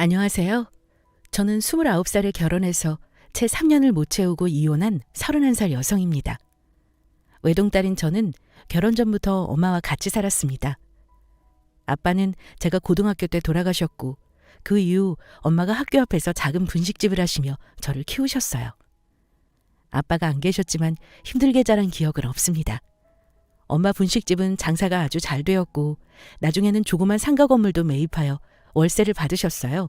안녕하세요. 저는 29살에 결혼해서 채 3년을 못 채우고 이혼한 31살 여성입니다. 외동딸인 저는 결혼 전부터 엄마와 같이 살았습니다. 아빠는 제가 고등학교 때 돌아가셨고 그 이후 엄마가 학교 앞에서 작은 분식집을 하시며 저를 키우셨어요. 아빠가 안 계셨지만 힘들게 자란 기억은 없습니다. 엄마 분식집은 장사가 아주 잘 되었고 나중에는 조그만 상가 건물도 매입하여 월세를 받으셨어요.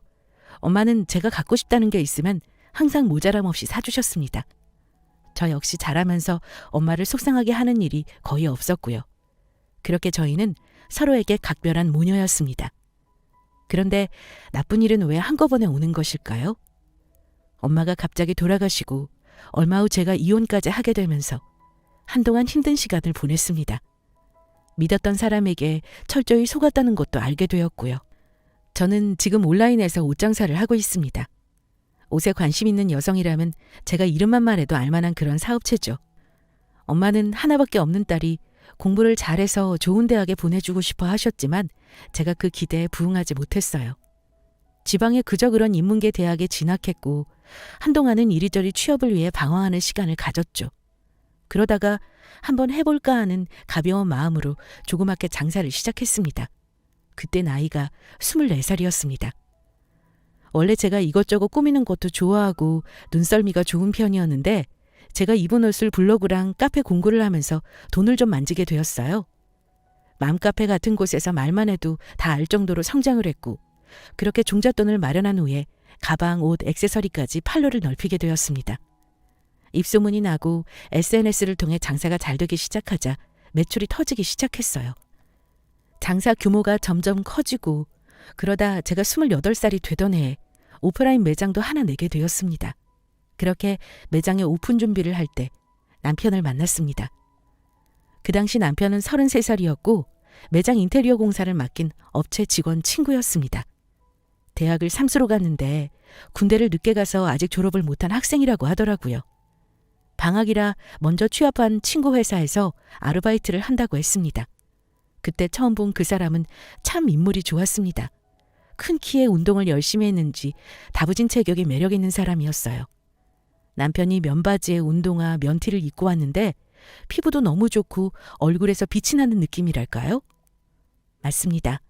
엄마는 제가 갖고 싶다는 게 있으면 항상 모자람 없이 사주셨습니다. 저 역시 자라면서 엄마를 속상하게 하는 일이 거의 없었고요. 그렇게 저희는 서로에게 각별한 모녀였습니다. 그런데 나쁜 일은 왜 한꺼번에 오는 것일까요? 엄마가 갑자기 돌아가시고 얼마 후 제가 이혼까지 하게 되면서 한동안 힘든 시간을 보냈습니다. 믿었던 사람에게 철저히 속았다는 것도 알게 되었고요. 저는 지금 온라인에서 옷 장사를 하고 있습니다. 옷에 관심 있는 여성이라면 제가 이름만 말해도 알만한 그런 사업체죠. 엄마는 하나밖에 없는 딸이 공부를 잘해서 좋은 대학에 보내주고 싶어 하셨지만 제가 그 기대에 부응하지 못했어요. 지방의 그저 그런 인문계 대학에 진학했고 한동안은 이리저리 취업을 위해 방황하는 시간을 가졌죠. 그러다가 한번 해볼까 하는 가벼운 마음으로 조그맣게 장사를 시작했습니다. 그때 나이가 24살이었습니다. 원래 제가 이것저것 꾸미는 것도 좋아하고 눈썰미가 좋은 편이었는데 제가 입은 옷을 블로그랑 카페 공구를 하면서 돈을 좀 만지게 되었어요. 맘카페 같은 곳에서 말만 해도 다 알 정도로 성장을 했고 그렇게 종잣돈을 마련한 후에 가방, 옷, 액세서리까지 판로를 넓히게 되었습니다. 입소문이 나고 SNS를 통해 장사가 잘 되기 시작하자 매출이 터지기 시작했어요. 장사 규모가 점점 커지고 그러다 제가 28살이 되던 해에 오프라인 매장도 하나 내게 되었습니다. 그렇게 매장의 오픈 준비를 할 때 남편을 만났습니다. 그 당시 남편은 33살이었고 매장 인테리어 공사를 맡긴 업체 직원 친구였습니다. 대학을 삼수로 갔는데 군대를 늦게 가서 아직 졸업을 못한 학생이라고 하더라고요. 방학이라 먼저 취업한 친구 회사에서 아르바이트를 한다고 했습니다. 그때 처음 본 그 사람은 참 인물이 좋았습니다. 큰 키에 운동을 열심히 했는지 다부진 체격이 매력 있는 사람이었어요. 남편이 면바지에 운동화, 면티를 입고 왔는데 피부도 너무 좋고 얼굴에서 빛이 나는 느낌이랄까요? 맞습니다.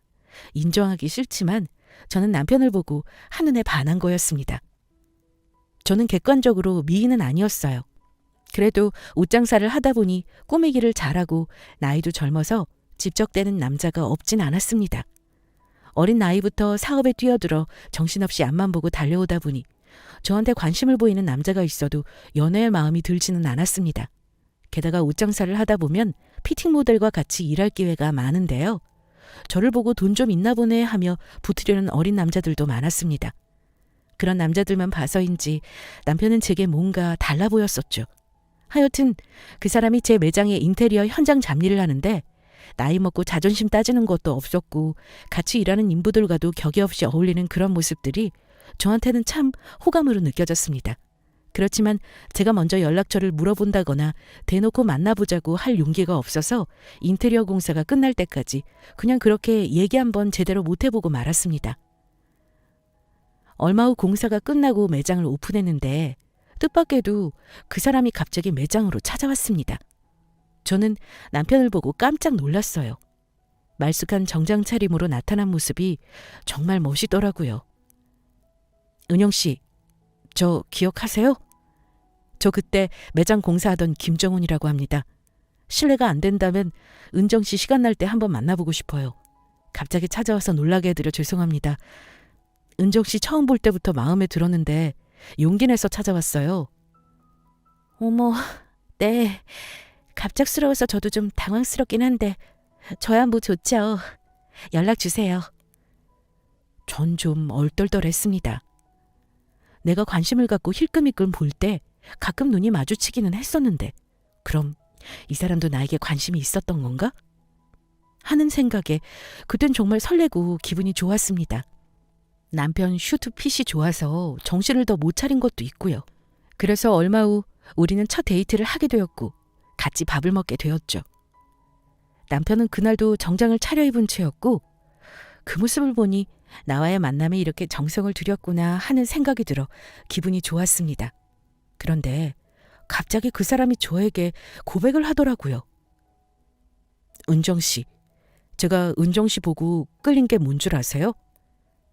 인정하기 싫지만 저는 남편을 보고 한눈에 반한 거였습니다. 저는 객관적으로 미인은 아니었어요. 그래도 옷장사를 하다 보니 꾸미기를 잘하고 나이도 젊어서 집적대는 남자가 없진 않았습니다. 어린 나이부터 사업에 뛰어들어 정신없이 앞만 보고 달려오다 보니 저한테 관심을 보이는 남자가 있어도 연애의 마음이 들지는 않았습니다. 게다가 옷장사를 하다 보면 피팅 모델과 같이 일할 기회가 많은데요. 저를 보고 돈 좀 있나 보네 하며 붙으려는 어린 남자들도 많았습니다. 그런 남자들만 봐서인지 남편은 제게 뭔가 달라 보였었죠. 하여튼 그 사람이 제 매장의 인테리어 현장 잡일을 하는데 나이 먹고 자존심 따지는 것도 없었고 같이 일하는 인부들과도 격이 없이 어울리는 그런 모습들이 저한테는 참 호감으로 느껴졌습니다. 그렇지만 제가 먼저 연락처를 물어본다거나 대놓고 만나보자고 할 용기가 없어서 인테리어 공사가 끝날 때까지 그냥 그렇게 얘기 한번 제대로 못 해보고 말았습니다. 얼마 후 공사가 끝나고 매장을 오픈했는데 뜻밖에도 그 사람이 갑자기 매장으로 찾아왔습니다. 저는 남편을 보고 깜짝 놀랐어요. 말쑥한 정장 차림으로 나타난 모습이 정말 멋있더라고요. 은영 씨, 저 기억하세요? 저 그때 매장 공사하던 김정훈이라고 합니다. 실례가 안 된다면 은정 씨 시간 날 때 한번 만나보고 싶어요. 갑자기 찾아와서 놀라게 해드려 죄송합니다. 은정 씨 처음 볼 때부터 마음에 들었는데 용기 내서 찾아왔어요. 어머, 네. 갑작스러워서 저도 좀 당황스럽긴 한데 저야 뭐 좋죠. 연락 주세요. 전 좀 얼떨떨했습니다. 내가 관심을 갖고 힐끔힐끔 볼 때 가끔 눈이 마주치기는 했었는데 그럼 이 사람도 나에게 관심이 있었던 건가? 하는 생각에 그땐 정말 설레고 기분이 좋았습니다. 남편 슈트핏이 좋아서 정신을 더 못 차린 것도 있고요. 그래서 얼마 후 우리는 첫 데이트를 하게 되었고 같이 밥을 먹게 되었죠. 남편은 그날도 정장을 차려입은 채였고 그 모습을 보니 나와의 만남에 이렇게 정성을 들였구나 하는 생각이 들어 기분이 좋았습니다. 그런데 갑자기 그 사람이 저에게 고백을 하더라고요. 은정 씨, 제가 은정 씨 보고 끌린 게 뭔 줄 아세요?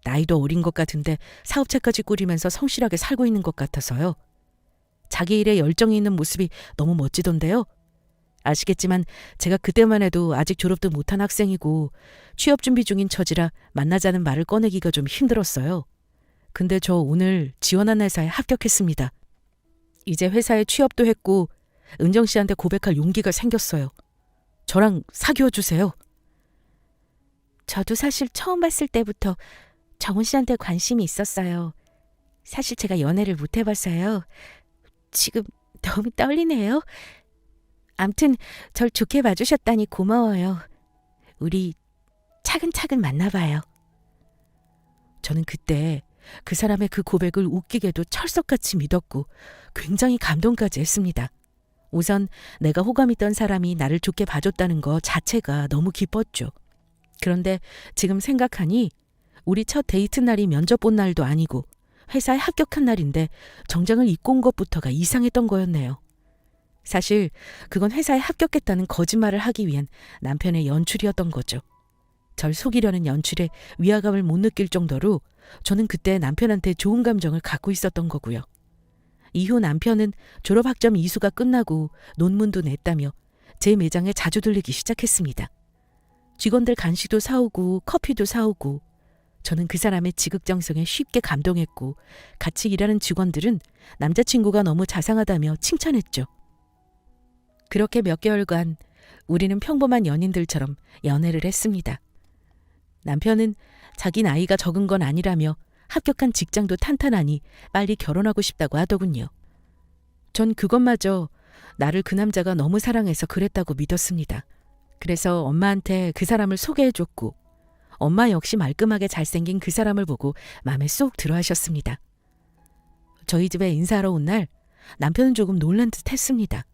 나이도 어린 것 같은데 사업체까지 꾸리면서 성실하게 살고 있는 것 같아서요. 자기 일에 열정이 있는 모습이 너무 멋지던데요. 아시겠지만 제가 그때만 해도 아직 졸업도 못한 학생이고 취업 준비 중인 처지라 만나자는 말을 꺼내기가 좀 힘들었어요. 근데 저 오늘 지원한 회사에 합격했습니다. 이제 회사에 취업도 했고 은정 씨한테 고백할 용기가 생겼어요. 저랑 사귀어 주세요. 저도 사실 처음 봤을 때부터 정훈 씨한테 관심이 있었어요. 사실 제가 연애를 못 해봐서요. 지금 너무 떨리네요. 암튼 절 좋게 봐주셨다니 고마워요. 우리 차근차근 만나봐요. 저는 그때 그 사람의 그 고백을 웃기게도 철석같이 믿었고 굉장히 감동까지 했습니다. 우선 내가 호감 있던 사람이 나를 좋게 봐줬다는 거 자체가 너무 기뻤죠. 그런데 지금 생각하니 우리 첫 데이트 날이 면접 본 날도 아니고 회사에 합격한 날인데 정장을 입고 온 것부터가 이상했던 거였네요. 사실 그건 회사에 합격했다는 거짓말을 하기 위한 남편의 연출이었던 거죠. 절 속이려는 연출에 위화감을 못 느낄 정도로 저는 그때 남편한테 좋은 감정을 갖고 있었던 거고요. 이후 남편은 졸업학점 이수가 끝나고 논문도 냈다며 제 매장에 자주 들리기 시작했습니다. 직원들 간식도 사오고 커피도 사오고 저는 그 사람의 지극정성에 쉽게 감동했고 같이 일하는 직원들은 남자친구가 너무 자상하다며 칭찬했죠. 그렇게 몇 개월간 우리는 평범한 연인들처럼 연애를 했습니다. 남편은 자기 나이가 적은 건 아니라며 합격한 직장도 탄탄하니 빨리 결혼하고 싶다고 하더군요. 전 그것마저 나를 그 남자가 너무 사랑해서 그랬다고 믿었습니다. 그래서 엄마한테 그 사람을 소개해줬고 엄마 역시 말끔하게 잘생긴 그 사람을 보고 마음에 쏙 들어 하셨습니다. 저희 집에 인사하러 온 날 남편은 조금 놀란 듯 했습니다.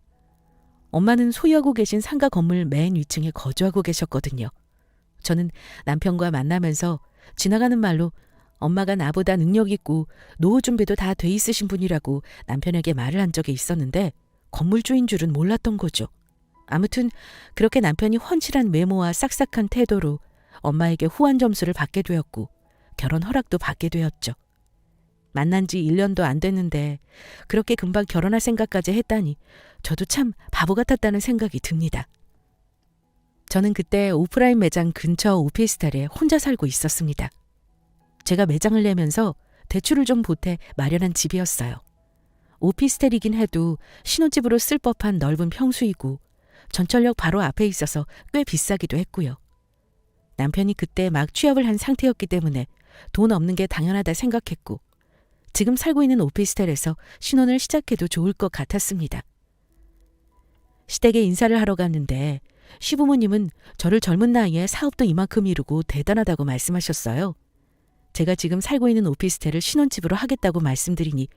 엄마는 소유하고 계신 상가 건물 맨 위층에 거주하고 계셨거든요. 저는 남편과 만나면서 지나가는 말로 엄마가 나보다 능력 있고 노후 준비도 다 돼 있으신 분이라고 남편에게 말을 한 적이 있었는데 건물주인 줄은 몰랐던 거죠. 아무튼 그렇게 남편이 훤칠한 외모와 싹싹한 태도로 엄마에게 후한 점수를 받게 되었고 결혼 허락도 받게 되었죠. 만난 지 1년도 안 됐는데 그렇게 금방 결혼할 생각까지 했다니 저도 참 바보 같았다는 생각이 듭니다. 저는 그때 오프라인 매장 근처 오피스텔에 혼자 살고 있었습니다. 제가 매장을 내면서 대출을 좀 보태 마련한 집이었어요. 오피스텔이긴 해도 신혼집으로 쓸 법한 넓은 평수이고 전철역 바로 앞에 있어서 꽤 비싸기도 했고요. 남편이 그때 막 취업을 한 상태였기 때문에 돈 없는 게 당연하다 생각했고 지금 살고 있는 오피스텔에서 신혼을 시작해도 좋을 것 같았습니다. 시댁에 인사를 하러 갔는데 시부모님은 저를 젊은 나이에 사업도 이만큼 이루고 대단하다고 말씀하셨어요. 제가 지금 살고 있는 오피스텔을 신혼집으로 하겠다고 말씀드리니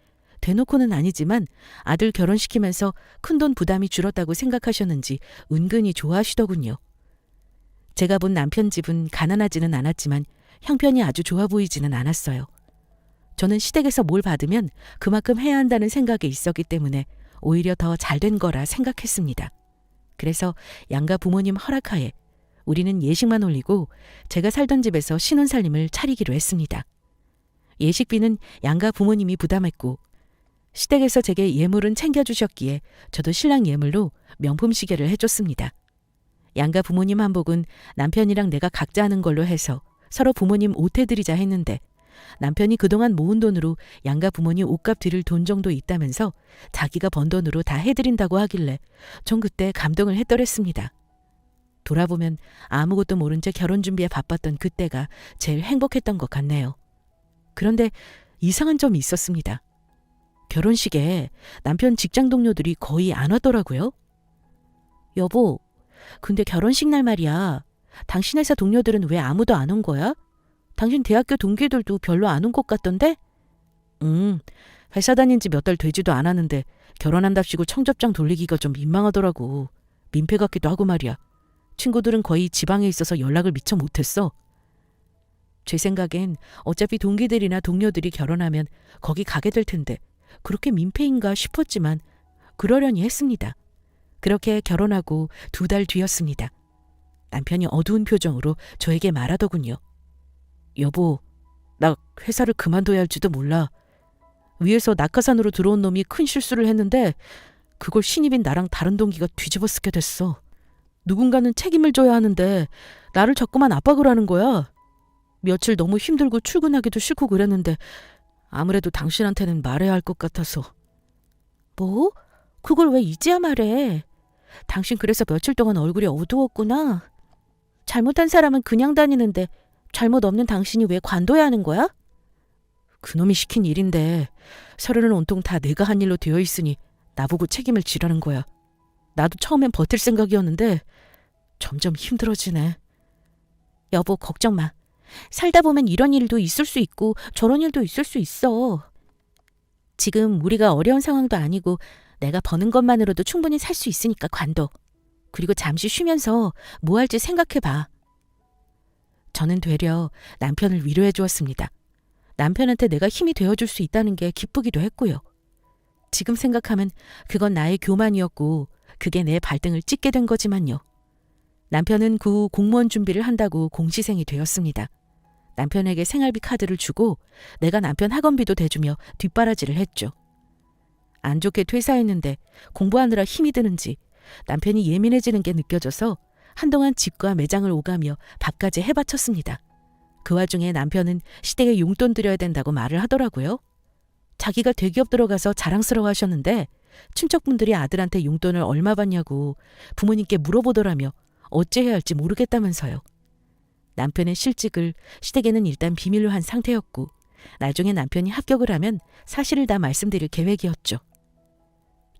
대놓고는 아니지만 아들 결혼시키면서 큰돈 부담이 줄었다고 생각하셨는지 은근히 좋아하시더군요. 제가 본 남편 집은 가난하지는 않았지만 형편이 아주 좋아 보이지는 않았어요. 저는 시댁에서 뭘 받으면 그만큼 해야 한다는 생각에 있었기 때문에 오히려 더 잘된 거라 생각했습니다. 그래서 양가 부모님 허락하에 우리는 예식만 올리고 제가 살던 집에서 신혼살림을 차리기로 했습니다. 예식비는 양가 부모님이 부담했고 시댁에서 제게 예물은 챙겨주셨기에 저도 신랑 예물로 명품 시계를 해줬습니다. 양가 부모님 한복은 남편이랑 내가 각자 하는 걸로 해서 서로 부모님 옷 해드리자 했는데 남편이 그동안 모은 돈으로 양가 부모님 옷값 드릴 돈 정도 있다면서 자기가 번 돈으로 다 해드린다고 하길래 전 그때 감동을 했더랬습니다. 돌아보면 아무것도 모른 채 결혼 준비에 바빴던 그때가 제일 행복했던 것 같네요. 그런데 이상한 점이 있었습니다. 결혼식에 남편 직장 동료들이 거의 안 왔더라고요. 여보, 근데 결혼식 날 말이야. 당신 회사 동료들은 왜 아무도 안 온 거야? 당신 대학교 동기들도 별로 안 온 것 같던데? 회사 다닌 지 몇 달 되지도 않았는데 결혼한답시고 청첩장 돌리기가 좀 민망하더라고. 민폐 같기도 하고 말이야. 친구들은 거의 지방에 있어서 연락을 미처 못했어. 제 생각엔 어차피 동기들이나 동료들이 결혼하면 거기 가게 될 텐데 그렇게 민폐인가 싶었지만 그러려니 했습니다. 그렇게 결혼하고 2달 뒤였습니다. 남편이 어두운 표정으로 저에게 말하더군요. 여보, 나 회사를 그만둬야 할지도 몰라. 위에서 낙하산으로 들어온 놈이 큰 실수를 했는데 그걸 신입인 나랑 다른 동기가 뒤집어 쓰게 됐어. 누군가는 책임을 져야 하는데 나를 자꾸만 압박을 하는 거야. 며칠 너무 힘들고 출근하기도 싫고 그랬는데 아무래도 당신한테는 말해야 할 것 같아서. 뭐? 그걸 왜 이제야 말해? 당신 그래서 며칠 동안 얼굴이 어두웠구나. 잘못한 사람은 그냥 다니는데 잘못 없는 당신이 왜 관둬야 하는 거야? 그놈이 시킨 일인데 서류는 온통 다 내가 한 일로 되어 있으니 나보고 책임을 지라는 거야. 나도 처음엔 버틸 생각이었는데 점점 힘들어지네. 여보, 걱정 마. 살다 보면 이런 일도 있을 수 있고 저런 일도 있을 수 있어. 지금 우리가 어려운 상황도 아니고 내가 버는 것만으로도 충분히 살 수 있으니까 관둬. 그리고 잠시 쉬면서 뭐 할지 생각해봐. 저는 되려 남편을 위로해 주었습니다. 남편한테 내가 힘이 되어줄 수 있다는 게 기쁘기도 했고요. 지금 생각하면 그건 나의 교만이었고 그게 내 발등을 찍게 된 거지만요. 남편은 그 후 공무원 준비를 한다고 공시생이 되었습니다. 남편에게 생활비 카드를 주고 내가 남편 학원비도 대주며 뒷바라지를 했죠. 안 좋게 퇴사했는데 공부하느라 힘이 드는지 남편이 예민해지는 게 느껴져서 한동안 집과 매장을 오가며 밥까지 해바쳤습니다. 그 와중에 남편은 시댁에 용돈 드려야 된다고 말을 하더라고요. 자기가 대기업 들어가서 자랑스러워 하셨는데 친척분들이 아들한테 용돈을 얼마 받냐고 부모님께 물어보더라며 어찌해야 할지 모르겠다면서요. 남편의 실직을 시댁에는 일단 비밀로 한 상태였고 나중에 남편이 합격을 하면 사실을 다 말씀드릴 계획이었죠.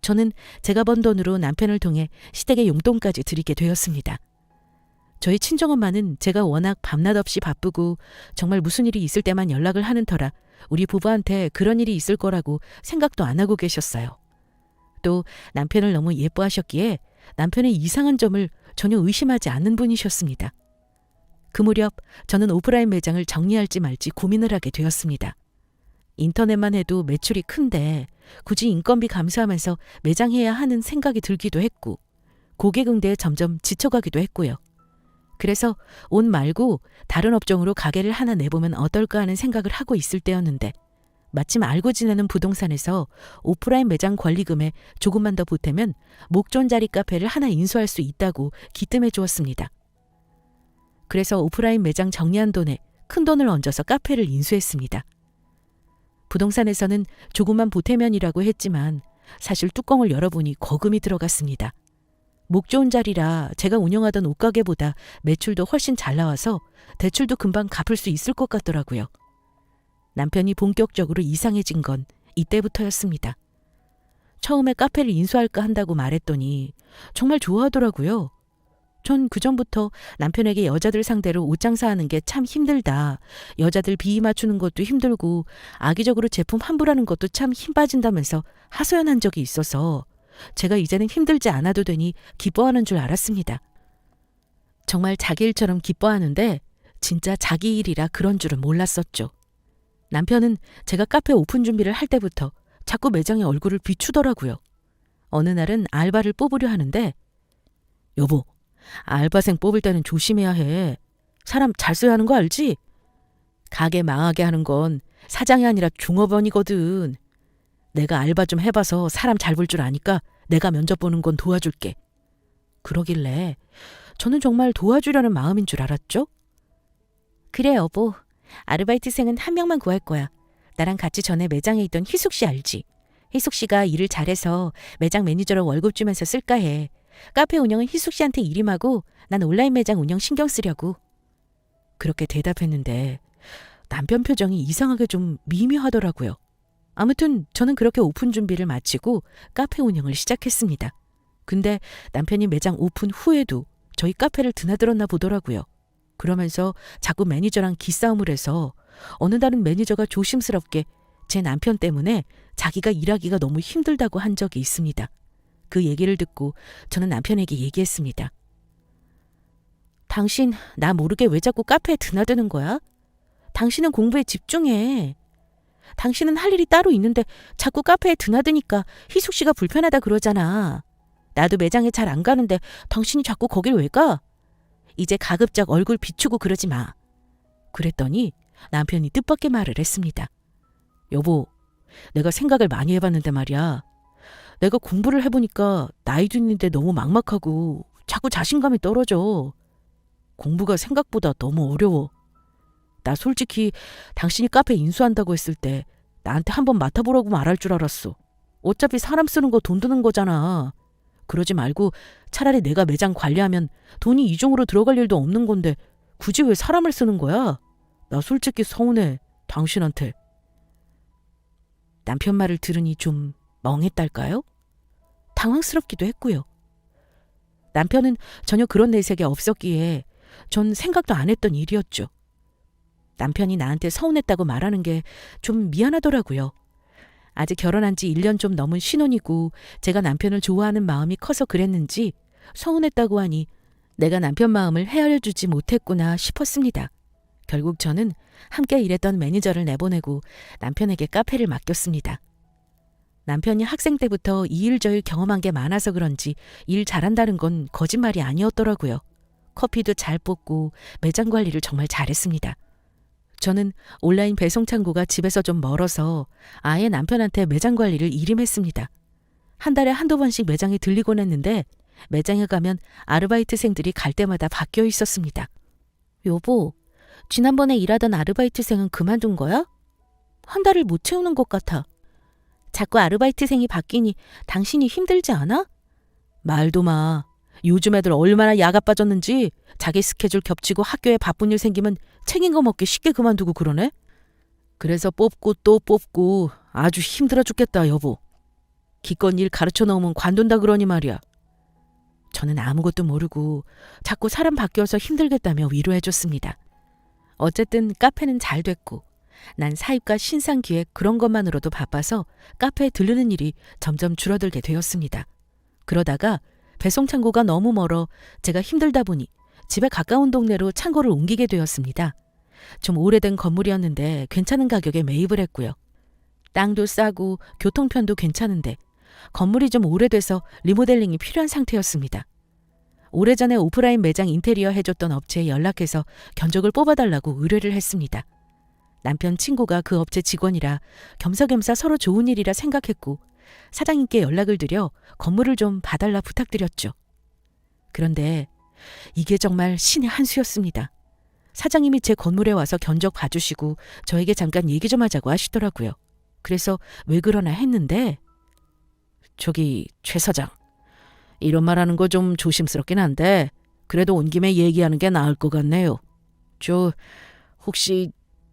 저는 제가 번 돈으로 남편을 통해 시댁에 용돈까지 드리게 되었습니다. 저희 친정엄마는 제가 워낙 밤낮 없이 바쁘고 정말 무슨 일이 있을 때만 연락을 하는 터라 우리 부부한테 그런 일이 있을 거라고 생각도 안 하고 계셨어요. 또 남편을 너무 예뻐하셨기에 남편의 이상한 점을 전혀 의심하지 않는 분이셨습니다. 그 무렵 저는 오프라인 매장을 정리할지 말지 고민을 하게 되었습니다. 인터넷만 해도 매출이 큰데 굳이 인건비 감수하면서 매장해야 하는 생각이 들기도 했고 고객 응대에 점점 지쳐가기도 했고요. 그래서 옷 말고 다른 업종으로 가게를 하나 내보면 어떨까 하는 생각을 하고 있을 때였는데 마침 알고 지내는 부동산에서 오프라인 매장 권리금에 조금만 더 보태면 목 좋은 자리 카페를 하나 인수할 수 있다고 기뜸해 주었습니다. 그래서 오프라인 매장 정리한 돈에 큰 돈을 얹어서 카페를 인수했습니다. 부동산에서는 조금만 보태면이라고 했지만 사실 뚜껑을 열어보니 거금이 들어갔습니다. 목 좋은 자리라 제가 운영하던 옷가게보다 매출도 훨씬 잘 나와서 대출도 금방 갚을 수 있을 것 같더라고요. 남편이 본격적으로 이상해진 건 이때부터였습니다. 처음에 카페를 인수할까 한다고 말했더니 정말 좋아하더라고요. 전 그전부터 남편에게 여자들 상대로 옷 장사하는 게 참 힘들다. 여자들 비위 맞추는 것도 힘들고 악의적으로 제품 환불하는 것도 참 힘 빠진다면서 하소연한 적이 있어서 제가 이제는 힘들지 않아도 되니 기뻐하는 줄 알았습니다. 정말 자기 일처럼 기뻐하는데 진짜 자기 일이라 그런 줄은 몰랐었죠. 남편은 제가 카페 오픈 준비를 할 때부터 자꾸 매장에 얼굴을 비추더라고요. 어느 날은 알바를 뽑으려 하는데 여보, 알바생 뽑을 때는 조심해야 해. 사람 잘 써야 하는 거 알지? 가게 망하게 하는 건 사장이 아니라 종업원이거든. 내가 알바 좀 해봐서 사람 잘 볼 줄 아니까 내가 면접 보는 건 도와줄게. 그러길래 저는 정말 도와주려는 마음인 줄 알았죠? 그래 여보, 아르바이트생은 한 명만 구할 거야. 나랑 같이 전에 매장에 있던 희숙 씨 알지? 희숙 씨가 일을 잘해서 매장 매니저로 월급 주면서 쓸까 해. 카페 운영은 희숙 씨한테 일임하고 난 온라인 매장 운영 신경 쓰려고. 그렇게 대답했는데 남편 표정이 이상하게 좀 미묘하더라고요. 아무튼 저는 그렇게 오픈 준비를 마치고 카페 운영을 시작했습니다. 근데 남편이 매장 오픈 후에도 저희 카페를 드나들었나 보더라고요. 그러면서 자꾸 매니저랑 기싸움을 해서 어느 날은 매니저가 조심스럽게 제 남편 때문에 자기가 일하기가 너무 힘들다고 한 적이 있습니다. 그 얘기를 듣고 저는 남편에게 얘기했습니다. 당신 나 모르게 왜 자꾸 카페에 드나드는 거야? 당신은 공부에 집중해. 당신은 할 일이 따로 있는데 자꾸 카페에 드나드니까 희숙 씨가 불편하다 그러잖아. 나도 매장에 잘 안 가는데 당신이 자꾸 거길 왜 가? 이제 가급적 얼굴 비추고 그러지 마. 그랬더니 남편이 뜻밖의 말을 했습니다. 여보, 내가 생각을 많이 해봤는데 말이야. 내가 공부를 해보니까 나이도 있는데 너무 막막하고 자꾸 자신감이 떨어져. 공부가 생각보다 너무 어려워. 나 솔직히 당신이 카페 인수한다고 했을 때 나한테 한번 맡아보라고 말할 줄 알았어. 어차피 사람 쓰는 거 돈 드는 거잖아. 그러지 말고 차라리 내가 매장 관리하면 돈이 이중으로 들어갈 일도 없는 건데 굳이 왜 사람을 쓰는 거야? 나 솔직히 서운해, 당신한테. 남편 말을 들으니 좀 멍했달까요? 당황스럽기도 했고요. 남편은 전혀 그런 내색이 없었기에 전 생각도 안 했던 일이었죠. 남편이 나한테 서운했다고 말하는 게 좀 미안하더라고요. 아직 결혼한 지 1년 좀 넘은 신혼이고 제가 남편을 좋아하는 마음이 커서 그랬는지 서운했다고 하니 내가 남편 마음을 헤아려주지 못했구나 싶었습니다. 결국 저는 함께 일했던 매니저를 내보내고 남편에게 카페를 맡겼습니다. 남편이 학생 때부터 이 일 저 일 경험한 게 많아서 그런지 일 잘한다는 건 거짓말이 아니었더라고요. 커피도 잘 뽑고 매장 관리를 정말 잘했습니다. 저는 온라인 배송 창고가 집에서 좀 멀어서 아예 남편한테 매장 관리를 일임했습니다. 한 달에 한두 번씩 매장에 들리곤 했는데 매장에 가면 아르바이트생들이 갈 때마다 바뀌어 있었습니다. 여보, 지난번에 일하던 아르바이트생은 그만둔 거야? 한 달을 못 채우는 것 같아. 자꾸 아르바이트생이 바뀌니 당신이 힘들지 않아? 말도 마. 요즘 애들 얼마나 야가 빠졌는지 자기 스케줄 겹치고 학교에 바쁜 일 생기면 책임감 없게 쉽게 그만두고 그러네. 그래서 뽑고 또 뽑고 아주 힘들어 죽겠다, 여보. 기껏 일 가르쳐 놓으면 관둔다 그러니 말이야. 저는 아무것도 모르고 자꾸 사람 바뀌어서 힘들겠다며 위로해줬습니다. 어쨌든 카페는 잘 됐고 난 사입과 신상 기획 그런 것만으로도 바빠서 카페에 들르는 일이 점점 줄어들게 되었습니다. 그러다가 배송 창고가 너무 멀어 제가 힘들다 보니 집에 가까운 동네로 창고를 옮기게 되었습니다. 좀 오래된 건물이었는데 괜찮은 가격에 매입을 했고요. 땅도 싸고 교통편도 괜찮은데 건물이 좀 오래돼서 리모델링이 필요한 상태였습니다. 오래전에 오프라인 매장 인테리어 해줬던 업체에 연락해서 견적을 뽑아달라고 의뢰를 했습니다. 남편 친구가 그 업체 직원이라 겸사겸사 서로 좋은 일이라 생각했고 사장님께 연락을 드려 건물을 좀 봐달라 부탁드렸죠. 그런데 이게 정말 신의 한 수였습니다. 사장님이 제 건물에 와서 견적 봐주시고 저에게 잠깐 얘기 좀 하자고 하시더라고요. 그래서 왜 그러나 했는데 저기 최 사장, 이런 말하는 거 좀 조심스럽긴 한데 그래도 온 김에 얘기하는 게 나을 것 같네요. 저 혹시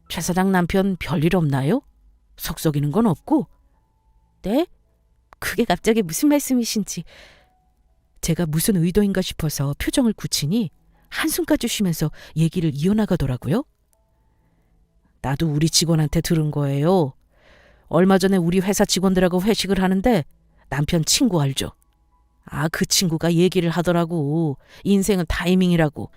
최 사장 남편 별일 없나요? 속썩이는 건 없고? 네? 그게 갑자기 무슨 말씀이신지. 제가 무슨 의도인가 싶어서 표정을 굳히니 한숨까지 쉬면서 얘기를 이어나가더라고요. 나도 우리 직원한테 들은 거예요. 얼마 전에 우리 회사 직원들하고 회식을 하는데 남편 친구 알죠? 그 친구가 얘기를 하더라고. 인생은 타이밍이라고.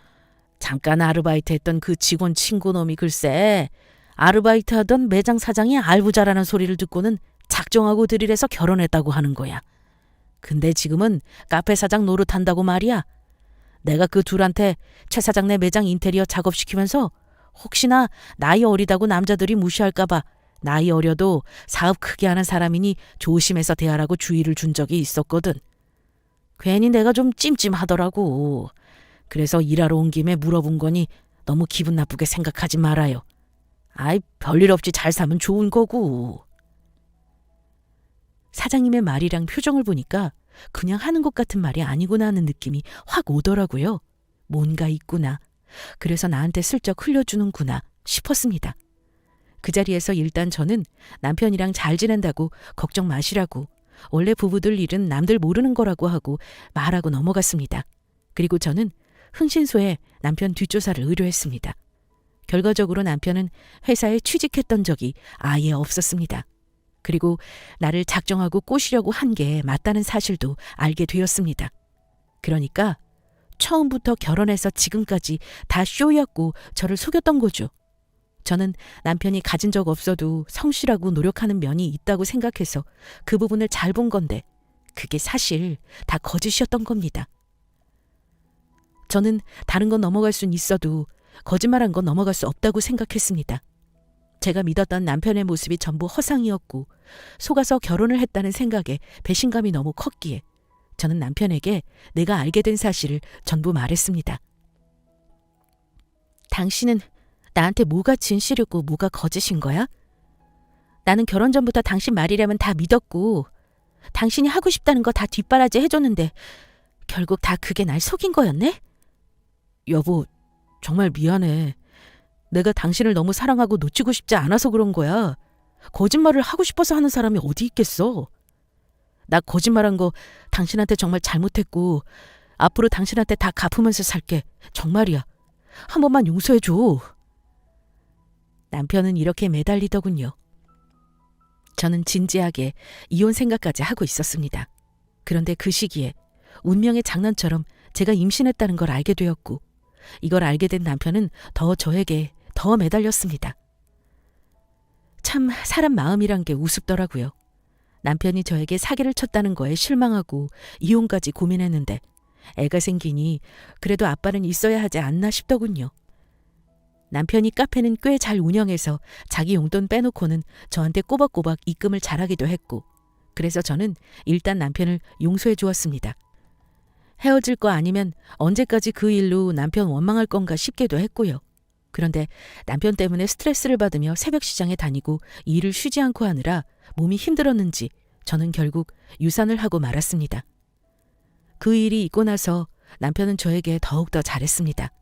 잠깐 아르바이트 했던 그 직원 친구 놈이 글쎄 아르바이트 하던 매장 사장이 알부자라는 소리를 듣고는 작정하고 들이래서 결혼했다고 하는 거야. 근데 지금은 카페 사장 노릇한다고 말이야. 내가 그 둘한테 최 사장네 매장 인테리어 작업시키면서 혹시나 나이 어리다고 남자들이 무시할까봐 나이 어려도 사업 크게 하는 사람이니 조심해서 대하라고 주의를 준 적이 있었거든. 괜히 내가 좀 찜찜하더라고. 그래서 일하러 온 김에 물어본 거니 너무 기분 나쁘게 생각하지 말아요. 별일 없이 잘 사면 좋은 거고. 사장님의 말이랑 표정을 보니까 그냥 하는 것 같은 말이 아니구나 하는 느낌이 확 오더라고요. 뭔가 있구나. 그래서 나한테 슬쩍 흘려주는구나 싶었습니다. 그 자리에서 일단 저는 남편이랑 잘 지낸다고 걱정 마시라고 원래 부부들 일은 남들 모르는 거라고 하고 말하고 넘어갔습니다. 그리고 저는 흥신소에 남편 뒷조사를 의뢰했습니다. 결과적으로 남편은 회사에 취직했던 적이 아예 없었습니다. 그리고 나를 작정하고 꼬시려고 한 게 맞다는 사실도 알게 되었습니다. 그러니까 처음부터 결혼해서 지금까지 다 쇼였고 저를 속였던 거죠. 저는 남편이 가진 적 없어도 성실하고 노력하는 면이 있다고 생각해서 그 부분을 잘 본 건데 그게 사실 다 거짓이었던 겁니다. 저는 다른 건 넘어갈 순 있어도 거짓말한 건 넘어갈 수 없다고 생각했습니다. 제가 믿었던 남편의 모습이 전부 허상이었고 속아서 결혼을 했다는 생각에 배신감이 너무 컸기에 저는 남편에게 내가 알게 된 사실을 전부 말했습니다. 당신은 나한테 뭐가 진실이고 뭐가 거짓인 거야? 나는 결혼 전부터 당신 말이라면 다 믿었고 당신이 하고 싶다는 거 다 뒷바라지 해줬는데 결국 다 그게 날 속인 거였네? 여보, 정말 미안해. 내가 당신을 너무 사랑하고 놓치고 싶지 않아서 그런 거야. 거짓말을 하고 싶어서 하는 사람이 어디 있겠어. 나 거짓말한 거 당신한테 정말 잘못했고 앞으로 당신한테 다 갚으면서 살게. 정말이야. 한 번만 용서해줘. 남편은 이렇게 매달리더군요. 저는 진지하게 이혼 생각까지 하고 있었습니다. 그런데 그 시기에 운명의 장난처럼 제가 임신했다는 걸 알게 되었고 이걸 알게 된 남편은 더 저에게 더 매달렸습니다. 참 사람 마음이란 게 우습더라고요. 남편이 저에게 사기를 쳤다는 거에 실망하고 이혼까지 고민했는데 애가 생기니 그래도 아빠는 있어야 하지 않나 싶더군요. 남편이 카페는 꽤 잘 운영해서 자기 용돈 빼놓고는 저한테 꼬박꼬박 입금을 잘하기도 했고 그래서 저는 일단 남편을 용서해 주었습니다. 헤어질 거 아니면 언제까지 그 일로 남편 원망할 건가 싶기도 했고요. 그런데 남편 때문에 스트레스를 받으며 새벽 시장에 다니고 일을 쉬지 않고 하느라 몸이 힘들었는지 저는 결국 유산을 하고 말았습니다. 그 일이 있고 나서 남편은 저에게 더욱더 잘했습니다.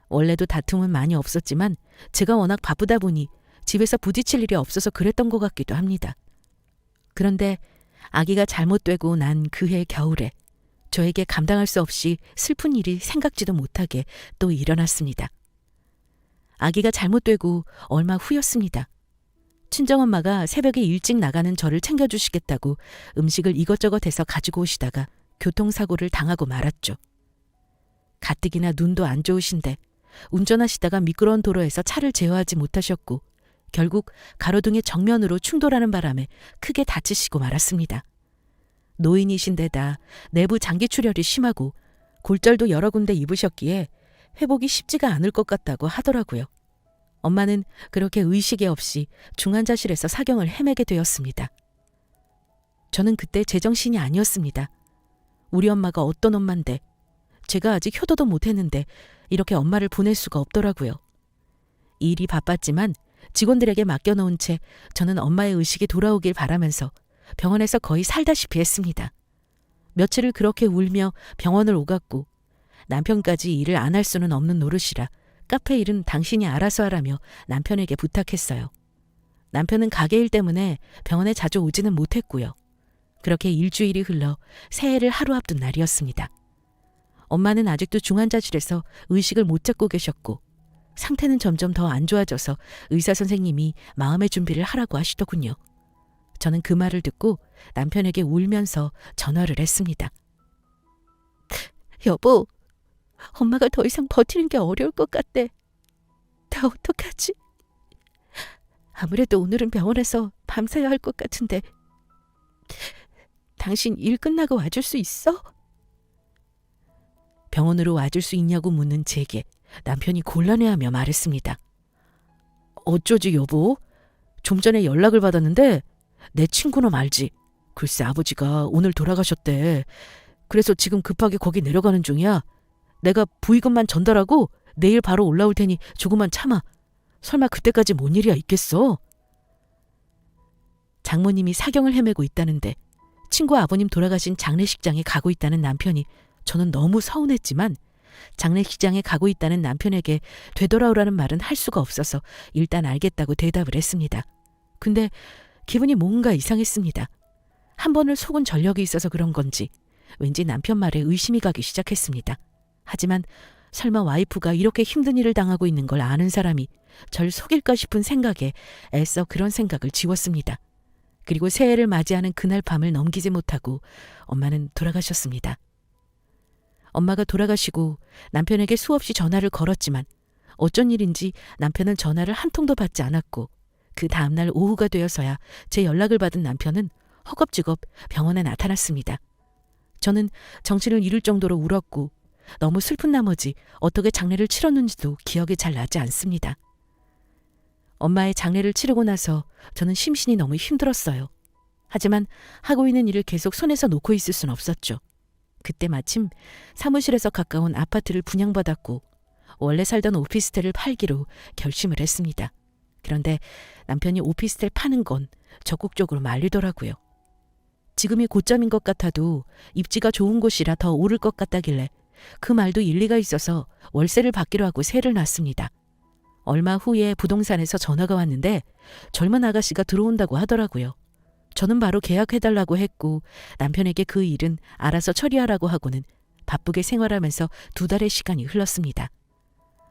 원래도 다툼은 많이 없었지만 제가 워낙 바쁘다 보니 집에서 부딪힐 일이 없어서 그랬던 것 같기도 합니다. 그런데 아기가 잘못되고 난 그해 겨울에 저에게 감당할 수 없이 슬픈 일이 생각지도 못하게 또 일어났습니다. 아기가 잘못되고 얼마 후였습니다. 친정엄마가 새벽에 일찍 나가는 저를 챙겨주시겠다고 음식을 이것저것 해서 가지고 오시다가 교통사고를 당하고 말았죠. 가뜩이나 눈도 안 좋으신데 운전하시다가 미끄러운 도로에서 차를 제어하지 못하셨고 결국 가로등의 정면으로 충돌하는 바람에 크게 다치시고 말았습니다. 노인이신데다 내부 장기출혈이 심하고 골절도 여러 군데 입으셨기에 회복이 쉽지가 않을 것 같다고 하더라고요. 엄마는 그렇게 의식이 없이 중환자실에서 사경을 헤매게 되었습니다. 저는 그때 제정신이 아니었습니다. 우리 엄마가 어떤 엄마인데 제가 아직 효도도 못했는데 이렇게 엄마를 보낼 수가 없더라고요. 일이 바빴지만 직원들에게 맡겨놓은 채 저는 엄마의 의식이 돌아오길 바라면서 병원에서 거의 살다시피 했습니다. 며칠을 그렇게 울며 병원을 오갔고 남편까지 일을 안 할 수는 없는 노릇이라 카페 일은 당신이 알아서 하라며 남편에게 부탁했어요. 남편은 가게 일 때문에 병원에 자주 오지는 못했고요. 그렇게 일주일이 흘러 새해를 하루 앞둔 날이었습니다. 엄마는 아직도 중환자실에서 의식을 못 잡고 계셨고 상태는 점점 더 안 좋아져서 의사 선생님이 마음의 준비를 하라고 하시더군요. 저는 그 말을 듣고 남편에게 울면서 전화를 했습니다. 여보, 엄마가 더 이상 버티는 게 어려울 것 같대. 나 어떡하지? 아무래도 오늘은 병원에서 밤새야 할 것 같은데 당신 일 끝나고 와줄 수 있어? 병원으로 와줄 수 있냐고 묻는 제게 남편이 곤란해하며 말했습니다. 어쩌지 여보? 좀 전에 연락을 받았는데 내 친구놈 알지? 글쎄 아버지가 오늘 돌아가셨대. 그래서 지금 급하게 거기 내려가는 중이야. 내가 부의금만 전달하고 내일 바로 올라올 테니 조금만 참아. 설마 그때까지 뭔 일이야 있겠어? 장모님이 사경을 헤매고 있다는데 친구 아버님 돌아가신 장례식장에 가고 있다는 남편이 저는 너무 서운했지만 장례식장에 가고 있다는 남편에게 되돌아오라는 말은 할 수가 없어서 일단 알겠다고 대답을 했습니다. 근데 기분이 뭔가 이상했습니다. 한 번을 속은 전력이 있어서 그런 건지 왠지 남편 말에 의심이 가기 시작했습니다. 하지만 설마 와이프가 이렇게 힘든 일을 당하고 있는 걸 아는 사람이 절 속일까 싶은 생각에 애써 그런 생각을 지웠습니다. 그리고 새해를 맞이하는 그날 밤을 넘기지 못하고 엄마는 돌아가셨습니다. 엄마가 돌아가시고 남편에게 수없이 전화를 걸었지만 어쩐 일인지 남편은 전화를 한 통도 받지 않았고 그 다음날 오후가 되어서야 제 연락을 받은 남편은 허겁지겁 병원에 나타났습니다. 저는 정신을 잃을 정도로 울었고 너무 슬픈 나머지 어떻게 장례를 치렀는지도 기억이 잘 나지 않습니다. 엄마의 장례를 치르고 나서 저는 심신이 너무 힘들었어요. 하지만 하고 있는 일을 계속 손에서 놓고 있을 순 없었죠. 그때 마침 사무실에서 가까운 아파트를 분양받았고 원래 살던 오피스텔을 팔기로 결심을 했습니다. 그런데 남편이 오피스텔 파는 건 적극적으로 말리더라고요. 지금이 고점인 것 같아도 입지가 좋은 곳이라 더 오를 것 같다길래 그 말도 일리가 있어서 월세를 받기로 하고 세를 놨습니다. 얼마 후에 부동산에서 전화가 왔는데 젊은 아가씨가 들어온다고 하더라고요. 저는 바로 계약해달라고 했고 남편에게 그 일은 알아서 처리하라고 하고는 바쁘게 생활하면서 2달의 시간이 흘렀습니다.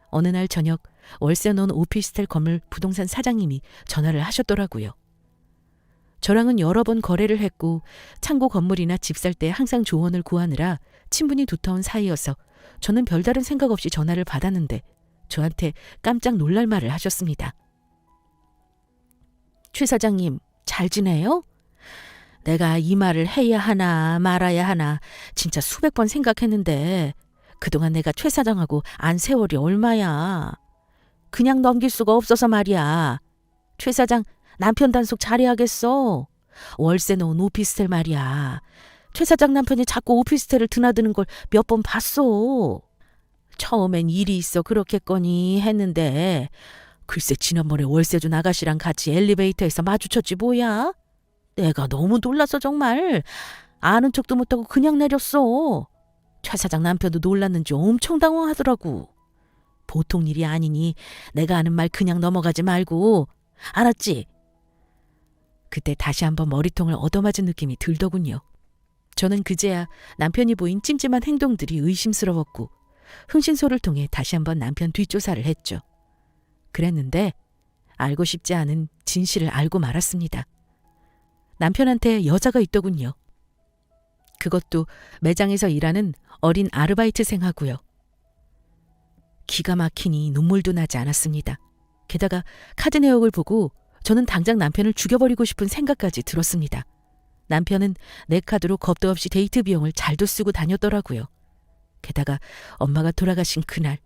어느 날 저녁 월세 놓은 오피스텔 건물 부동산 사장님이 전화를 하셨더라고요. 저랑은 여러 번 거래를 했고 창고 건물이나 집 살 때 항상 조언을 구하느라 친분이 두터운 사이여서 저는 별다른 생각 없이 전화를 받았는데 저한테 깜짝 놀랄 말을 하셨습니다. 최 사장님, 잘 지내요? 내가 이 말을 해야 하나 말아야 하나 진짜 수백 번 생각했는데 그동안 내가 최 사장하고 안 세월이 얼마야. 그냥 넘길 수가 없어서 말이야. 최 사장 남편 단속 잘해야겠어. 월세 놓은 오피스텔 말이야. 최 사장 남편이 자꾸 오피스텔을 드나드는 걸 몇 번 봤어. 처음엔 일이 있어 그렇겠거니 했는데 글쎄 지난번에 월세 준 아가씨랑 같이 엘리베이터에서 마주쳤지 뭐야. 내가 너무 놀라서 정말 아는 척도 못하고 그냥 내렸어. 최 사장 남편도 놀랐는지 엄청 당황하더라고. 보통 일이 아니니 내가 하는 말 그냥 넘어가지 말고 알았지? 그때 다시 한번 머리통을 얻어맞은 느낌이 들더군요. 저는 그제야 남편이 보인 찜찜한 행동들이 의심스러웠고 흥신소를 통해 다시 한번 남편 뒷조사를 했죠. 그랬는데 알고 싶지 않은 진실을 알고 말았습니다. 남편한테 여자가 있더군요. 그것도 매장에서 일하는 어린 아르바이트생하고요. 기가 막히니 눈물도 나지 않았습니다. 게다가 카드 내역을 보고 저는 당장 남편을 죽여버리고 싶은 생각까지 들었습니다. 남편은 내 카드로 겁도 없이 데이트 비용을 잘도 쓰고 다녔더라고요. 게다가 엄마가 돌아가신 그날,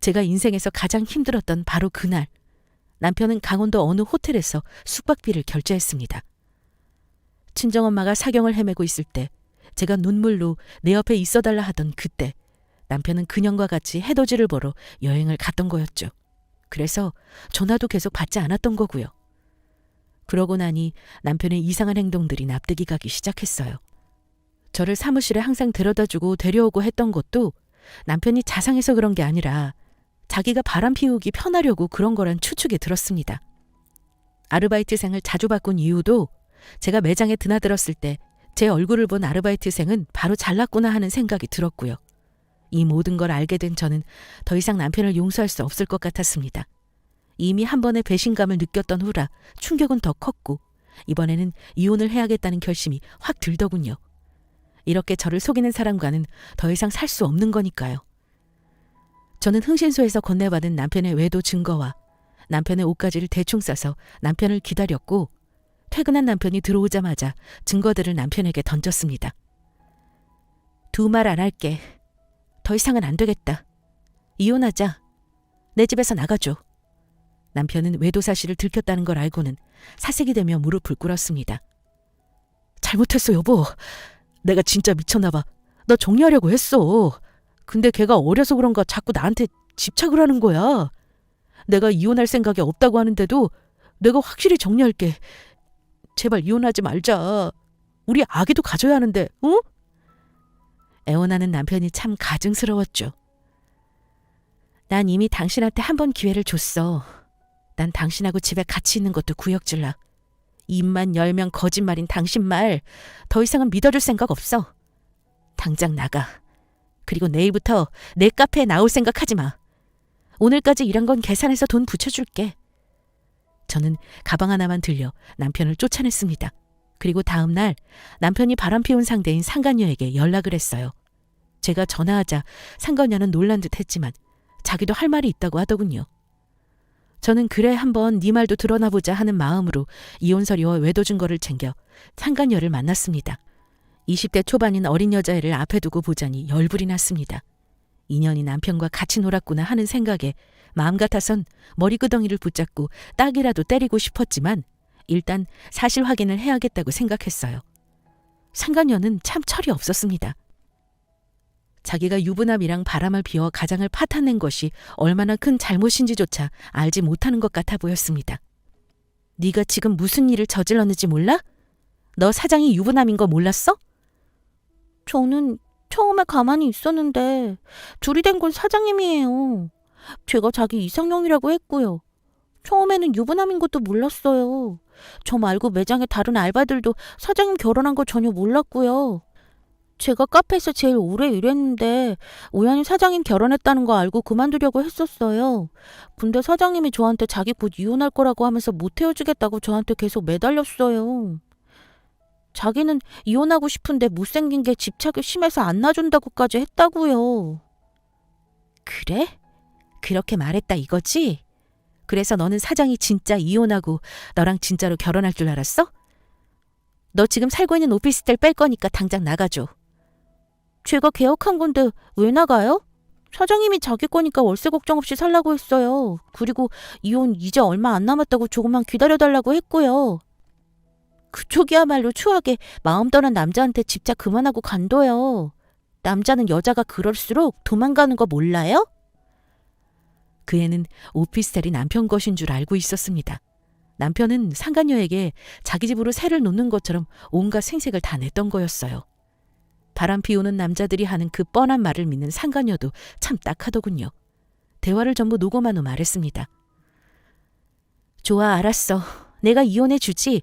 제가 인생에서 가장 힘들었던 바로 그날, 남편은 강원도 어느 호텔에서 숙박비를 결제했습니다. 친정엄마가 사경을 헤매고 있을 때 제가 눈물로 내 옆에 있어달라 하던 그때 남편은 그년과 같이 해돋이를 보러 여행을 갔던 거였죠. 그래서 전화도 계속 받지 않았던 거고요. 그러고 나니 남편의 이상한 행동들이 납득이 가기 시작했어요. 저를 사무실에 항상 데려다주고 데려오고 했던 것도 남편이 자상해서 그런 게 아니라 자기가 바람 피우기 편하려고 그런 거란 추측이 들었습니다. 아르바이트생을 자주 바꾼 이유도 제가 매장에 드나들었을 때 제 얼굴을 본 아르바이트생은 바로 잘났구나 하는 생각이 들었고요. 이 모든 걸 알게 된 저는 더 이상 남편을 용서할 수 없을 것 같았습니다. 이미 한 번의 배신감을 느꼈던 후라 충격은 더 컸고 이번에는 이혼을 해야겠다는 결심이 확 들더군요. 이렇게 저를 속이는 사람과는 더 이상 살 수 없는 거니까요. 저는 흥신소에서 건네받은 남편의 외도 증거와 남편의 옷가지를 대충 싸서 남편을 기다렸고 퇴근한 남편이 들어오자마자 증거들을 남편에게 던졌습니다. 두 말 안 할게. 더 이상은 안 되겠다. 이혼하자. 내 집에서 나가줘. 남편은 외도 사실을 들켰다는 걸 알고는 사색이 되며 무릎을 꿇었습니다. 잘못했어 여보. 내가 진짜 미쳤나 봐. 너 정리하려고 했어. 근데 걔가 어려서 그런가 자꾸 나한테 집착을 하는 거야. 내가 이혼할 생각이 없다고 하는데도 내가 확실히 정리할게. 제발 이혼하지 말자. 우리 아기도 가져야 하는데, 응? 애원하는 남편이 참 가증스러웠죠. 난 이미 당신한테 한 번 기회를 줬어. 난 당신하고 집에 같이 있는 것도 구역질라. 입만 열면 거짓말인 당신 말 더 이상은 믿어줄 생각 없어. 당장 나가. 그리고 내일부터 내 카페에 나올 생각하지 마. 오늘까지 일한 건 계산해서 돈 붙여줄게. 저는 가방 하나만 들려 남편을 쫓아냈습니다. 그리고 다음 날 남편이 바람피운 상대인 상간녀에게 연락을 했어요. 제가 전화하자 상간녀는 놀란 듯 했지만 자기도 할 말이 있다고 하더군요. 저는 그래 한번 네 말도 드러나보자 하는 마음으로 이혼 서류와 외도 증거를 챙겨 상간녀를 만났습니다. 20대 초반인 어린 여자애를 앞에 두고 보자니 열불이 났습니다. 인연이 남편과 같이 놀았구나 하는 생각에 마음 같아선 머리끄덩이를 붙잡고 딱이라도 때리고 싶었지만 일단 사실 확인을 해야겠다고 생각했어요. 상간녀는 참 철이 없었습니다. 자기가 유부남이랑 바람을 피워 가장을 파탄낸 것이 얼마나 큰 잘못인지조차 알지 못하는 것 같아 보였습니다. 네가 지금 무슨 일을 저질렀는지 몰라? 너 사장이 유부남인 거 몰랐어? 저는 처음에 가만히 있었는데 둘이 된 건 사장님이에요. 제가 자기 이상형이라고 했고요. 처음에는 유부남인 것도 몰랐어요. 저 말고 매장의 다른 알바들도 사장님 결혼한 거 전혀 몰랐고요. 제가 카페에서 제일 오래 일했는데 우연히 사장님 결혼했다는 거 알고 그만두려고 했었어요. 근데 사장님이 저한테 자기 곧 이혼할 거라고 하면서 못 헤어지겠다고 저한테 계속 매달렸어요. 자기는 이혼하고 싶은데 못생긴 게 집착이 심해서 안 놔준다고까지 했다고요. 그래? 그렇게 말했다 이거지? 그래서 너는 사장이 진짜 이혼하고 너랑 진짜로 결혼할 줄 알았어? 너 지금 살고 있는 오피스텔 뺄 거니까 당장 나가줘. 제가 계약한 건데 왜 나가요? 사장님이 자기 거니까 월세 걱정 없이 살라고 했어요. 그리고 이혼 이제 얼마 안 남았다고 조금만 기다려달라고 했고요. 그쪽이야말로 추하게 마음 떠난 남자한테 집착 그만하고 간둬요. 남자는 여자가 그럴수록 도망가는 거 몰라요? 그 애는 오피스텔이 남편 것인 줄 알고 있었습니다. 남편은 상간녀에게 자기 집으로 새를 놓는 것처럼 온갖 생색을 다 냈던 거였어요. 바람 피우는 남자들이 하는 그 뻔한 말을 믿는 상간녀도 참 딱하더군요. 대화를 전부 녹음한 후 말했습니다. 좋아, 알았어. 내가 이혼해 주지.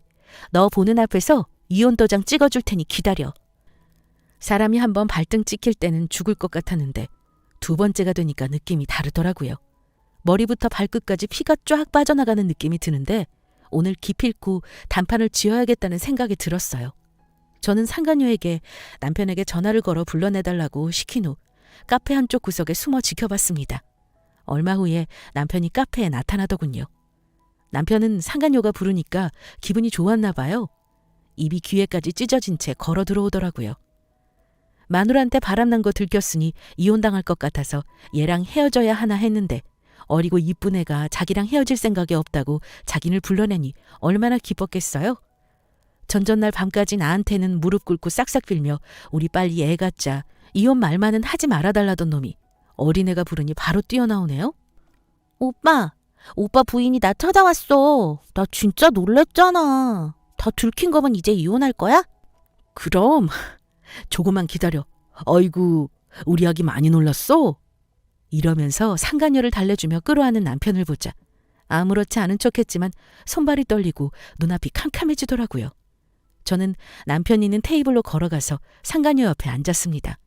너 보는 앞에서 이혼 도장 찍어줄 테니 기다려. 사람이 한번 발등 찍힐 때는 죽을 것 같았는데 두 번째가 되니까 느낌이 다르더라고요. 머리부터 발끝까지 피가 쫙 빠져나가는 느낌이 드는데 오늘 기필코 단판을 지어야겠다는 생각이 들었어요. 저는 상간녀에게 남편에게 전화를 걸어 불러내달라고 시킨 후 카페 한쪽 구석에 숨어 지켜봤습니다. 얼마 후에 남편이 카페에 나타나더군요. 남편은 상간녀가 부르니까 기분이 좋았나 봐요. 입이 귀에까지 찢어진 채 걸어 들어오더라고요. 마누라한테 바람난 거 들켰으니 이혼당할 것 같아서 얘랑 헤어져야 하나 했는데 어리고 이쁜 애가 자기랑 헤어질 생각이 없다고 자기를 불러내니 얼마나 기뻤겠어요? 전전날 밤까지 나한테는 무릎 꿇고 싹싹 빌며 우리 빨리 애 갖자, 이혼 말만은 하지 말아달라던 놈이 어린애가 부르니 바로 뛰어나오네요. 오빠 부인이 나 찾아왔어. 나 진짜 놀랬잖아. 다 들킨 거면 이제 이혼할 거야? 그럼 조금만 기다려. 어이구, 우리 아기 많이 놀랐어? 이러면서 상간녀를 달래주며 끌어안는 남편을 보자 아무렇지 않은 척했지만 손발이 떨리고 눈앞이 캄캄해지더라고요. 저는 남편이 있는 테이블로 걸어가서 상간녀 옆에 앉았습니다.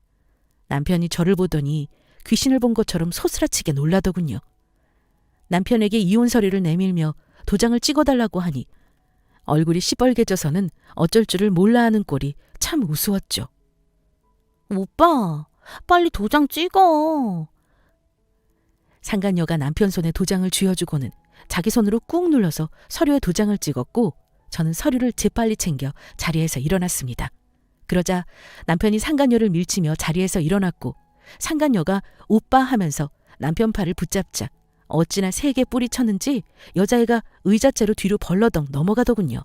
남편이 저를 보더니 귀신을 본 것처럼 소스라치게 놀라더군요. 남편에게 이혼 서류를 내밀며 도장을 찍어달라고 하니 얼굴이 시뻘개져서는 어쩔 줄을 몰라 하는 꼴이 참 우스웠죠. 오빠, 빨리 도장 찍어. 상간녀가 남편 손에 도장을 쥐어주고는 자기 손으로 꾹 눌러서 서류에 도장을 찍었고 저는 서류를 재빨리 챙겨 자리에서 일어났습니다. 그러자 남편이 상간녀를 밀치며 자리에서 일어났고 상간녀가 오빠 하면서 남편 팔을 붙잡자 어찌나 세게 뿌리쳤는지 여자애가 의자째로 뒤로 벌러덩 넘어가더군요.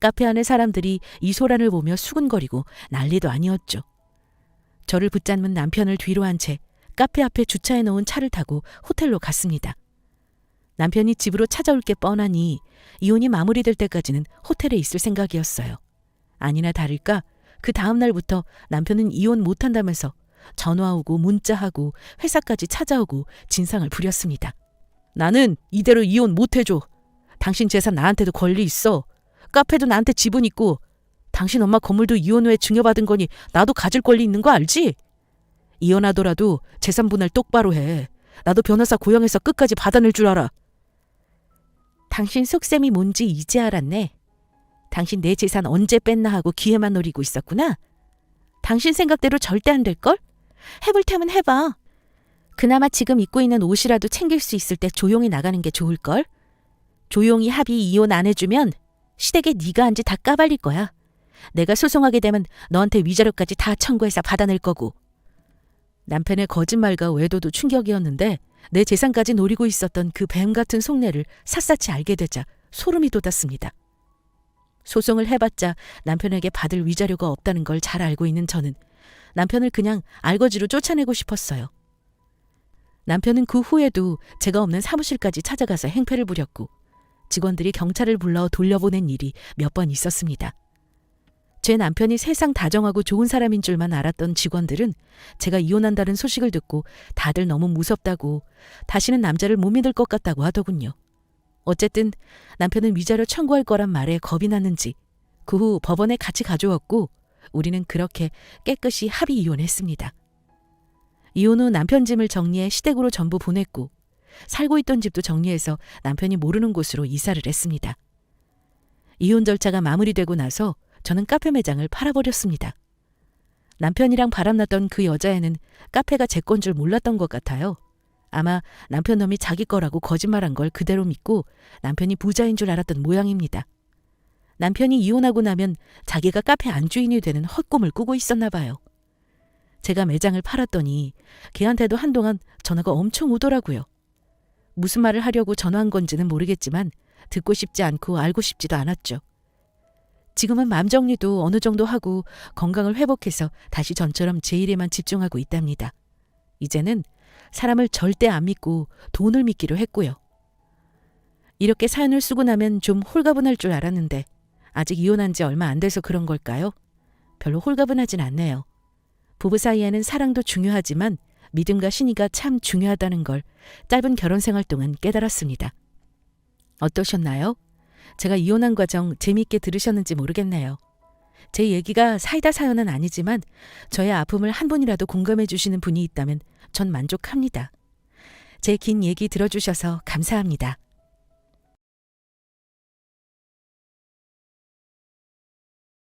카페 안의 사람들이 이 소란을 보며 수군거리고 난리도 아니었죠. 저를 붙잡는 남편을 뒤로 한 채 카페 앞에 주차해 놓은 차를 타고 호텔로 갔습니다. 남편이 집으로 찾아올 게 뻔하니 이혼이 마무리될 때까지는 호텔에 있을 생각이었어요. 아니나 다를까 그 다음 날부터 남편은 이혼 못한다면서 전화 오고 문자하고 회사까지 찾아오고 진상을 부렸습니다. 나는 이대로 이혼 못해줘. 당신 재산 나한테도 권리 있어. 카페도 나한테 지분 있고 당신 엄마 건물도 이혼 후에 증여받은 거니 나도 가질 권리 있는 거 알지? 이혼하더라도 재산 분할 똑바로 해. 나도 변호사 고용해서 끝까지 받아낼 줄 알아. 당신 속셈이 뭔지 이제 알았네. 당신 내 재산 언제 뺐나 하고 기회만 노리고 있었구나. 당신 생각대로 절대 안 될걸? 해볼 테면 해봐. 그나마 지금 입고 있는 옷이라도 챙길 수 있을 때 조용히 나가는 게 좋을걸? 조용히 합의 이혼 안 해주면 시댁에 네가 한지 다 까발릴 거야. 내가 소송하게 되면 너한테 위자료까지 다 청구해서 받아낼 거고. 남편의 거짓말과 외도도 충격이었는데 내 재산까지 노리고 있었던 그 뱀 같은 속내를 샅샅이 알게 되자 소름이 돋았습니다. 소송을 해봤자 남편에게 받을 위자료가 없다는 걸 잘 알고 있는 저는 남편을 그냥 알거지로 쫓아내고 싶었어요. 남편은 그 후에도 제가 없는 사무실까지 찾아가서 행패를 부렸고 직원들이 경찰을 불러 돌려보낸 일이 몇 번 있었습니다. 제 남편이 세상 다정하고 좋은 사람인 줄만 알았던 직원들은 제가 이혼한다는 소식을 듣고 다들 너무 무섭다고 다시는 남자를 못 믿을 것 같다고 하더군요. 어쨌든 남편은 위자료 청구할 거란 말에 겁이 났는지 그 후 법원에 같이 가져왔고 우리는 그렇게 깨끗이 합의 이혼했습니다. 이혼 후 남편 짐을 정리해 시댁으로 전부 보냈고 살고 있던 집도 정리해서 남편이 모르는 곳으로 이사를 했습니다. 이혼 절차가 마무리되고 나서 저는 카페 매장을 팔아버렸습니다. 남편이랑 바람났던 그 여자애는 카페가 제 건 줄 몰랐던 것 같아요. 아마 남편 놈이 자기 거라고 거짓말한 걸 그대로 믿고 남편이 부자인 줄 알았던 모양입니다. 남편이 이혼하고 나면 자기가 카페 안주인이 되는 헛꿈을 꾸고 있었나 봐요. 제가 매장을 팔았더니 걔한테도 한동안 전화가 엄청 오더라고요. 무슨 말을 하려고 전화한 건지는 모르겠지만 듣고 싶지 않고 알고 싶지도 않았죠. 지금은 마음 정리도 어느 정도 하고 건강을 회복해서 다시 전처럼 제 일에만 집중하고 있답니다. 이제는 사람을 절대 안 믿고 돈을 믿기로 했고요. 이렇게 사연을 쓰고 나면 좀 홀가분할 줄 알았는데 아직 이혼한 지 얼마 안 돼서 그런 걸까요? 별로 홀가분하진 않네요. 부부 사이에는 사랑도 중요하지만 믿음과 신의가 참 중요하다는 걸 짧은 결혼 생활 동안 깨달았습니다. 어떠셨나요? 제가 이혼한 과정 재미있게 들으셨는지 모르겠네요. 제 얘기가 사이다 사연은 아니지만 저의 아픔을 한 분이라도 공감해 주시는 분이 있다면 전 만족합니다. 제 긴 얘기 들어주셔서 감사합니다.